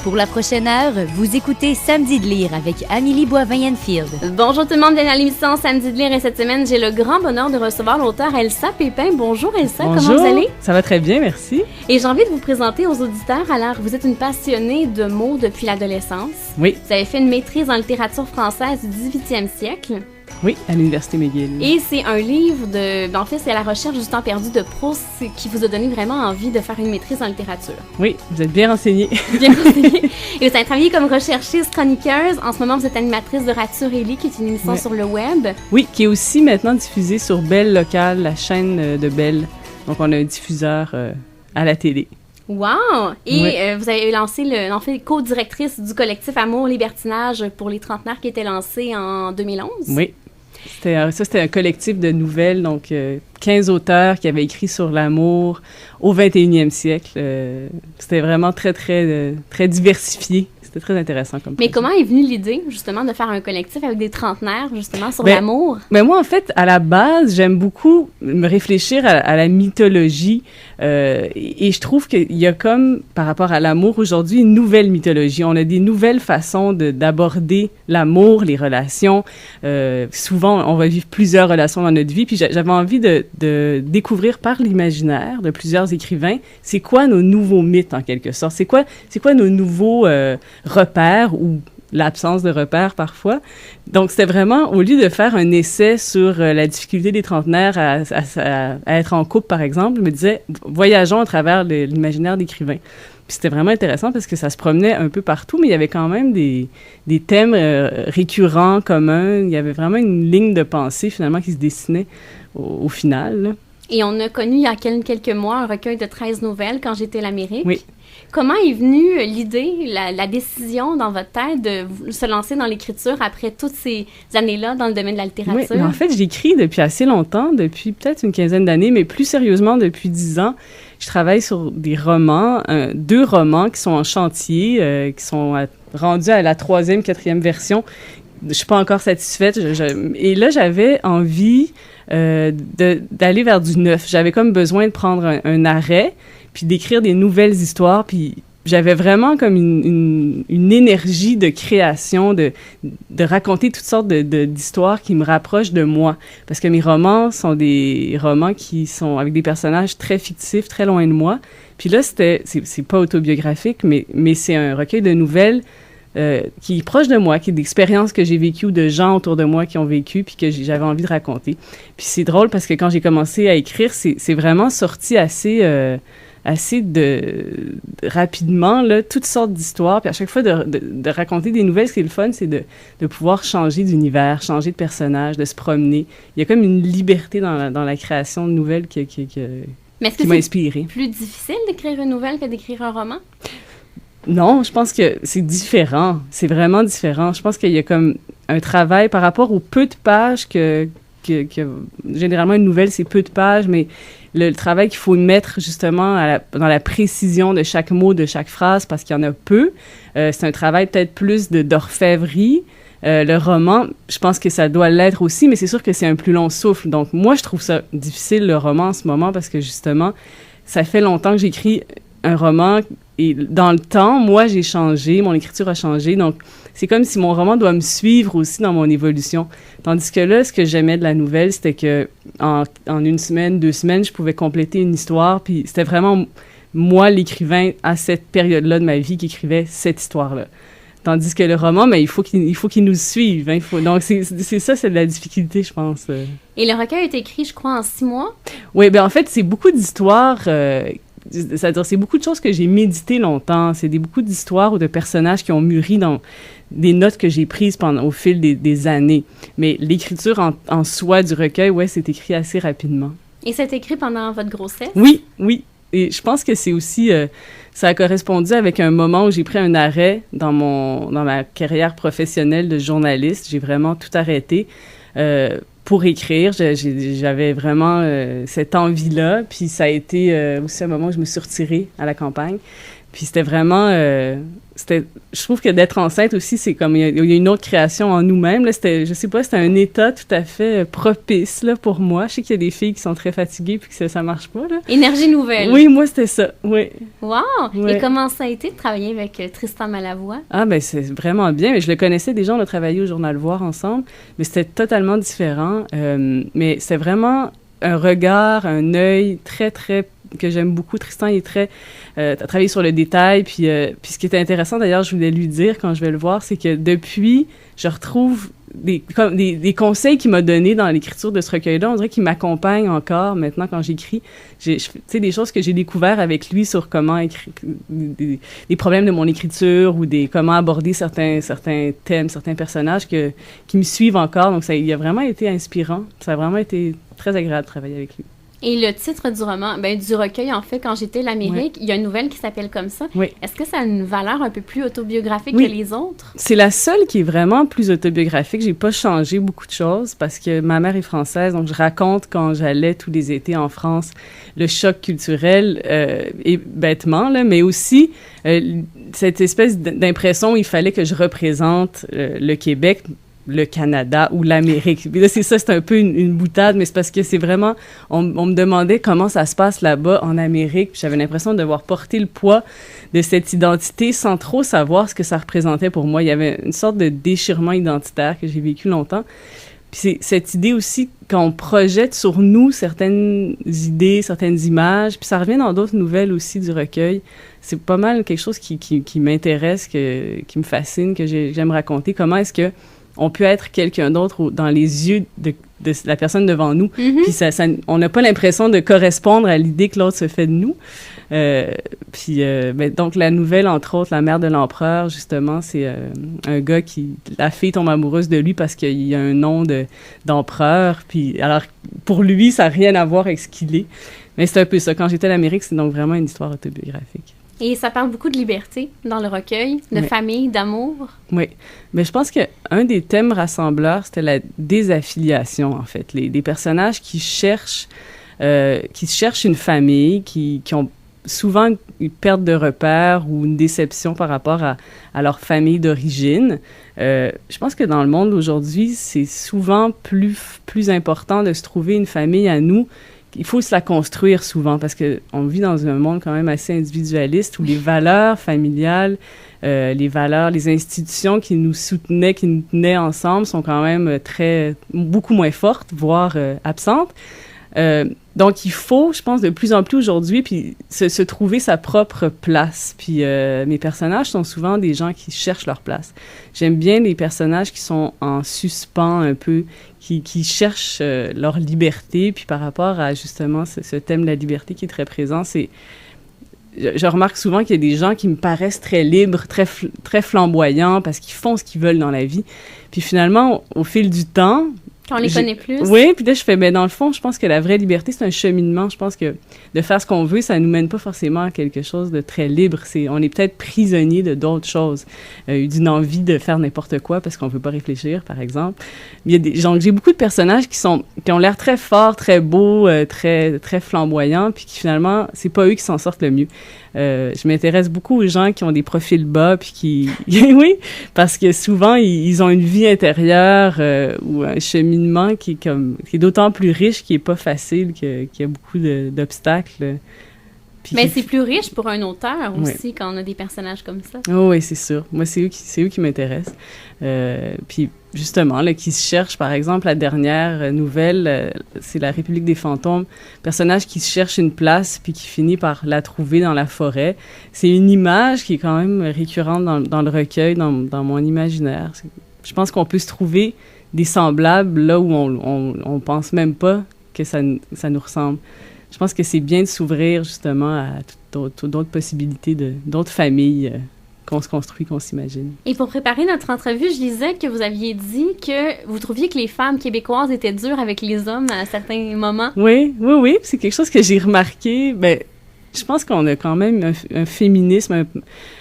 Pour la prochaine heure, vous écoutez Samedi de lire avec Amélie Boivin-Enfield. Bonjour tout le monde, bienvenue à l'émission Samedi de lire et cette semaine, j'ai le grand bonheur de recevoir l'auteur Elsa Pépin. Bonjour Elsa, Bonjour. Comment vous allez? Ça va très bien, merci. Et j'ai envie de vous présenter aux auditeurs. Alors, vous êtes une passionnée de mots depuis l'adolescence. Oui. Vous avez fait une maîtrise en littérature française du 18e siècle. Oui, à l'Université McGill. Et c'est un livre en fait, c'est à la recherche du temps perdu de Proust qui vous a donné vraiment envie de faire une maîtrise en littérature. Oui, vous êtes bien renseignée. Bien renseigné. Et vous avez travaillé comme recherchiste, chroniqueuse. En ce moment, vous êtes animatrice de Rature Ellie, qui est une émission sur le web. Oui, qui est aussi maintenant diffusée sur Belle Locale, la chaîne de Belle. Donc, on a un diffuseur à la télé. Wow! Et vous avez lancé co-directrice du collectif Amour Libertinage pour les trentenaires qui était lancé en 2011. Oui. C'était un collectif de nouvelles, donc 15 auteurs qui avaient écrit sur l'amour au 21e siècle. C'était vraiment très, très, très diversifié. C'était très intéressant comme projet. Mais comment est venue l'idée, justement, de faire un collectif avec des trentenaires, justement, sur l'amour? Ben moi, en fait, à la base, j'aime beaucoup me réfléchir à la mythologie et je trouve qu'il y a comme, par rapport à l'amour aujourd'hui, une nouvelle mythologie. On a des nouvelles façons d'aborder l'amour, les relations. Souvent, on va vivre plusieurs relations dans notre vie, puis j'avais envie de découvrir par l'imaginaire de plusieurs écrivains, c'est quoi nos nouveaux mythes, en quelque sorte? C'est quoi nos nouveaux repères ou l'absence de repères parfois. Donc, c'était vraiment, au lieu de faire un essai sur la difficulté des trentenaires à être en couple, par exemple, je me disais, voyageons à travers l'imaginaire d'écrivains. Puis c'était vraiment intéressant parce que ça se promenait un peu partout, mais il y avait quand même des thèmes récurrents, communs. Il y avait vraiment une ligne de pensée, finalement, qui se dessinait au final, là. Et on a connu il y a quelques mois un recueil de 13 nouvelles quand j'étais à l'Amérique. Oui. Comment est venue l'idée, la décision dans votre tête de se lancer dans l'écriture après toutes ces années-là dans le domaine de la littérature? Oui, mais en fait, j'écris depuis assez longtemps, depuis peut-être une quinzaine d'années, mais plus sérieusement depuis 10 ans. Je travaille sur des romans, 2 romans qui sont en chantier, qui sont rendus à la 3e, 4e version. Je suis pas encore satisfaite. Et là, j'avais envie d'aller vers du neuf. J'avais comme besoin de prendre un arrêt, puis d'écrire des nouvelles histoires, puis j'avais vraiment comme une énergie de création, de raconter toutes sortes d'histoires qui me rapprochent de moi. Parce que mes romans sont des romans qui sont avec des personnages très fictifs, très loin de moi. Puis là, c'est pas autobiographique, mais c'est un recueil de nouvelles qui est proche de moi, qui est d'expériences que j'ai vécues ou de gens autour de moi qui ont vécu puis que j'avais envie de raconter. Puis c'est drôle parce que quand j'ai commencé à écrire, c'est vraiment sorti assez rapidement, là, toutes sortes d'histoires. Puis à chaque fois, de raconter des nouvelles, ce qui est le fun, c'est de pouvoir changer d'univers, changer de personnage, de se promener. Il y a comme une liberté dans la création de nouvelles qui m'a inspirée. C'est plus difficile d'écrire une nouvelle que d'écrire un roman? Non, je pense que c'est différent. C'est vraiment différent. Je pense qu'il y a comme un travail par rapport aux peu de pages que généralement, une nouvelle, c'est peu de pages, mais le travail qu'il faut mettre justement dans la précision de chaque mot, de chaque phrase, parce qu'il y en a peu. C'est un travail peut-être plus d'orfèvrerie. Le roman, je pense que ça doit l'être aussi, mais c'est sûr que c'est un plus long souffle. Donc, moi, je trouve ça difficile, le roman, en ce moment, parce que justement, ça fait longtemps que j'écris un roman et dans le temps, moi, j'ai changé, mon écriture a changé. Donc, c'est comme si mon roman doit me suivre aussi dans mon évolution. Tandis que là, ce que j'aimais de la nouvelle, c'était que en 1 semaine, 2 semaines, je pouvais compléter une histoire. Puis c'était vraiment moi, l'écrivain, à cette période-là de ma vie, qui écrivait cette histoire-là. Tandis que le roman, il faut qu'il nous suive. Hein, donc, c'est ça, c'est de la difficulté, je pense. Et le recueil a été écrit, je crois, en 6 mois? Oui, en fait, c'est beaucoup d'histoires... c'est-à-dire, c'est beaucoup de choses que j'ai méditées longtemps. C'est beaucoup d'histoires ou de personnages qui ont mûri dans des notes que j'ai prises au fil des années. Mais l'écriture en soi du recueil, c'est écrit assez rapidement. Et c'est écrit pendant votre grossesse? Oui. Et je pense que c'est aussi... ça a correspondu avec un moment où j'ai pris un arrêt dans ma carrière professionnelle de journaliste. J'ai vraiment tout arrêté. Pour écrire, j'avais vraiment cette envie-là. Puis ça a été aussi un moment où je me suis retirée à la campagne. Puis c'était vraiment je trouve que d'être enceinte aussi, c'est comme, il y a une autre création en nous-mêmes, là, je sais pas, c'était un état tout à fait propice, là, pour moi. Je sais qu'il y a des filles qui sont très fatiguées puis que ça marche pas, là. Énergie nouvelle. Oui, moi, c'était ça, oui. Wow! Ouais. Et comment ça a été de travailler avec Tristan Malavoie? Ah, ben, c'est vraiment bien. Mais je le connaissais déjà, on a travaillé au Journal Voir ensemble, mais c'était totalement différent. Mais c'est vraiment un regard, un œil très, très que j'aime beaucoup. Tristan, il est très... t'as travaillé sur le détail, puis ce qui était intéressant, d'ailleurs, je voulais lui dire quand je vais le voir, c'est que depuis, je retrouve des conseils qu'il m'a donnés dans l'écriture de ce recueil-là. On dirait qu'il m'accompagne encore maintenant quand j'écris. Tu sais, des choses que j'ai découvertes avec lui sur comment écrire, des problèmes de mon écriture ou comment aborder certains thèmes, certains personnages qui me suivent encore. Donc, il a vraiment été inspirant. Ça a vraiment été très agréable de travailler avec lui. Et le titre du roman, du recueil, en fait, Quand j'étais l'Amérique, Oui. il y a une nouvelle qui s'appelle comme ça. Oui. Est-ce que ça a une valeur un peu plus autobiographique Oui. que les autres? C'est la seule qui est vraiment plus autobiographique. J'ai pas changé beaucoup de choses parce que ma mère est française, donc je raconte quand j'allais tous les étés en France le choc culturel, et bêtement, là, mais aussi cette espèce d'impression où il fallait que je représente le Québec, le Canada ou l'Amérique. Puis là, c'est un peu une boutade, mais c'est parce que c'est vraiment... On me demandait comment ça se passe là-bas, en Amérique, puis j'avais l'impression de devoir porter le poids de cette identité sans trop savoir ce que ça représentait pour moi. Il y avait une sorte de déchirement identitaire que j'ai vécu longtemps. Puis c'est cette idée aussi, quand on projette sur nous certaines idées, certaines images, puis ça revient dans d'autres nouvelles aussi du recueil. C'est pas mal quelque chose qui m'intéresse, qui me fascine, que j'aime raconter. Comment est-ce que on peut être quelqu'un d'autre dans les yeux de la personne devant nous. Mm-hmm. Puis on n'a pas l'impression de correspondre à l'idée que l'autre se fait de nous. Donc, la nouvelle, entre autres, La mère de l'empereur, justement, c'est un gars la fille tombe amoureuse de lui parce qu'il y a un nom d'empereur. Puis, alors, pour lui, ça n'a rien à voir avec ce qu'il est. Mais c'est un peu ça. Quand j'étais à l'Amérique, c'est donc vraiment une histoire autobiographique. Et ça parle beaucoup de liberté dans le recueil, de Oui. famille, d'amour. Oui, mais je pense qu'un des thèmes rassembleurs, c'était la désaffiliation, en fait. Les personnages qui cherchent une famille, qui ont souvent une perte de repère ou une déception par rapport à leur famille d'origine. Je pense que dans le monde aujourd'hui, c'est souvent plus important de se trouver une famille à nous. Il faut se la construire souvent parce qu'on vit dans un monde quand même assez individualiste où les valeurs familiales, les institutions qui nous soutenaient, qui nous tenaient ensemble sont quand même beaucoup moins fortes, voire absentes. Donc, il faut, je pense, de plus en plus aujourd'hui, puis se trouver sa propre place. Puis mes personnages sont souvent des gens qui cherchent leur place. J'aime bien les personnages qui sont en suspens un peu, qui cherchent leur liberté. Puis par rapport à, justement, ce thème de la liberté qui est très présent, je remarque souvent qu'il y a des gens qui me paraissent très libres, très flamboyants, parce qu'ils font ce qu'ils veulent dans la vie. Puis finalement, au fil du temps... Quand on les connaît plus. Oui, puis là, je fais, dans le fond, je pense que la vraie liberté, c'est un cheminement. Je pense que de faire ce qu'on veut, ça nous mène pas forcément à quelque chose de très libre. On est peut-être prisonnier de d'autres choses, d'une envie de faire n'importe quoi parce qu'on veut pas réfléchir, par exemple. J'ai beaucoup de personnages qui ont l'air très forts, très beaux, très, très flamboyants, puis qui finalement, c'est pas eux qui s'en sortent le mieux. Je m'intéresse beaucoup aux gens qui ont des profils bas, puis qui... oui, parce que souvent, ils ont une vie intérieure ou un cheminement qui est d'autant plus riche, qui est pas facile, qu'il y a beaucoup d'obstacles. Mais c'est plus riche pour un auteur aussi, oui. quand on a des personnages comme ça. Oh, oui, c'est sûr. Moi, c'est eux qui m'intéressent. Puis justement, là, qui se cherchent, par exemple, la dernière nouvelle, c'est La République des fantômes, personnage qui se cherche une place puis qui finit par la trouver dans la forêt. C'est une image qui est quand même récurrente dans le recueil, dans mon imaginaire. Je pense qu'on peut se trouver des semblables là où on pense même pas que ça nous ressemble. Je pense que c'est bien de s'ouvrir justement à d'autres possibilités, d'autres familles qu'on se construit, qu'on s'imagine. Et pour préparer notre entrevue, je lisais que vous aviez dit que vous trouviez que les femmes québécoises étaient dures avec les hommes à certains moments. Oui. C'est quelque chose que j'ai remarqué. Je pense qu'on a quand même un féminisme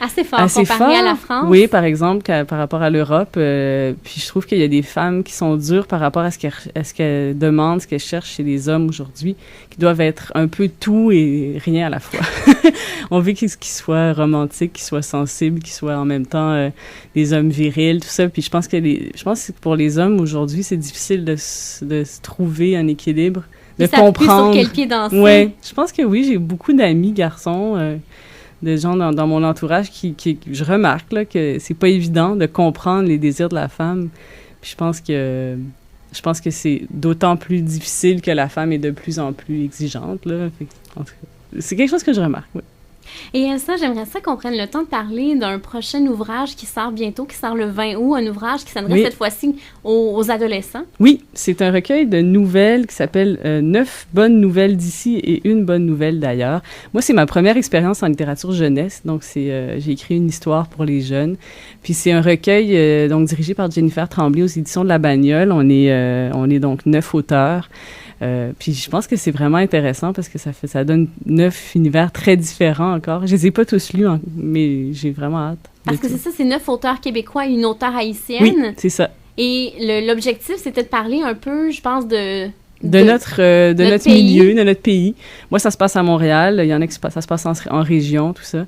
assez fort assez comparé fort. À la France. Oui, par exemple, par rapport à l'Europe. Puis je trouve qu'il y a des femmes qui sont dures par rapport à ce qu'elles demandent, ce qu'elles cherchent chez les hommes aujourd'hui, qui doivent être un peu tout et rien à la fois. On veut qu'ils soient romantiques, qu'ils soient sensibles, qu'ils soient en même temps des hommes virils, tout ça. Puis je pense que pour les hommes aujourd'hui, c'est difficile de se trouver un équilibre, de comprendre. Sur quel pied danser. Ouais, je pense que oui, j'ai beaucoup d'amis garçons, de gens dans mon entourage qui je remarque là, que c'est pas évident de comprendre les désirs de la femme. Puis je pense que c'est d'autant plus difficile que la femme est de plus en plus exigeante là. En tout cas, c'est quelque chose que je remarque. Oui. Et Elsa, j'aimerais ça qu'on prenne le temps de parler d'un prochain ouvrage qui sort bientôt, qui sort le 20 août, un ouvrage qui s'adresse cette fois-ci aux adolescents. Oui, c'est un recueil de nouvelles qui s'appelle 9 bonnes nouvelles d'ici et une bonne nouvelle d'ailleurs. Moi, c'est ma première expérience en littérature jeunesse, donc j'ai écrit une histoire pour les jeunes. Puis c'est un recueil donc dirigé par Jennifer Tremblay aux éditions de La Bagnole. On est donc 9 auteurs. Puis je pense que c'est vraiment intéressant parce que ça donne 9 univers très différents encore. Je les ai pas tous lus, mais j'ai vraiment hâte. Parce que c'est ça, c'est 9 auteurs québécois et une auteure haïtienne. Oui, c'est ça. Et l'objectif, c'était de parler un peu, je pense, de notre milieu, de notre pays. Moi, ça se passe à Montréal. Il y en a ça se passe en région, tout ça.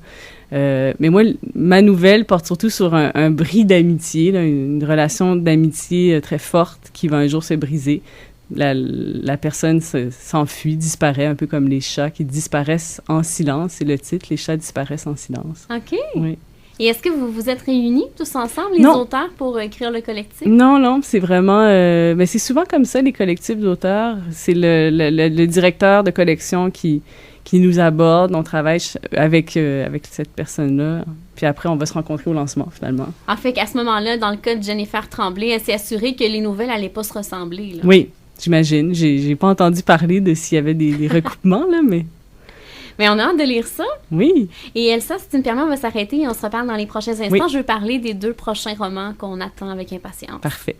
Mais moi, ma nouvelle porte surtout sur un bris d'amitié, là, une relation d'amitié très forte qui va un jour se briser. La personne s'enfuit, disparaît, un peu comme les chats qui disparaissent en silence. C'est le titre, les chats disparaissent en silence. OK. Oui. Et est-ce que vous vous êtes réunis tous ensemble, les auteurs, pour écrire le collectif? Non, c'est vraiment... mais c'est souvent comme ça, les collectifs d'auteurs. C'est le directeur de collection qui nous aborde. On travaille avec cette personne-là. Puis après, on va se rencontrer au lancement, finalement. En fait, qu'à ce moment-là, dans le cas de Jennifer Tremblay, elle s'est assurée que les nouvelles n'allaient pas se ressembler. Là. Oui, j'imagine. J'ai pas entendu parler de s'il y avait des recoupements, là, mais... Mais on a hâte de lire ça. Oui. Et Elsa, si tu me permets, on va s'arrêter et on se reparle dans les prochains instants. Oui. Je veux parler des 2 prochains romans qu'on attend avec impatience. Parfait.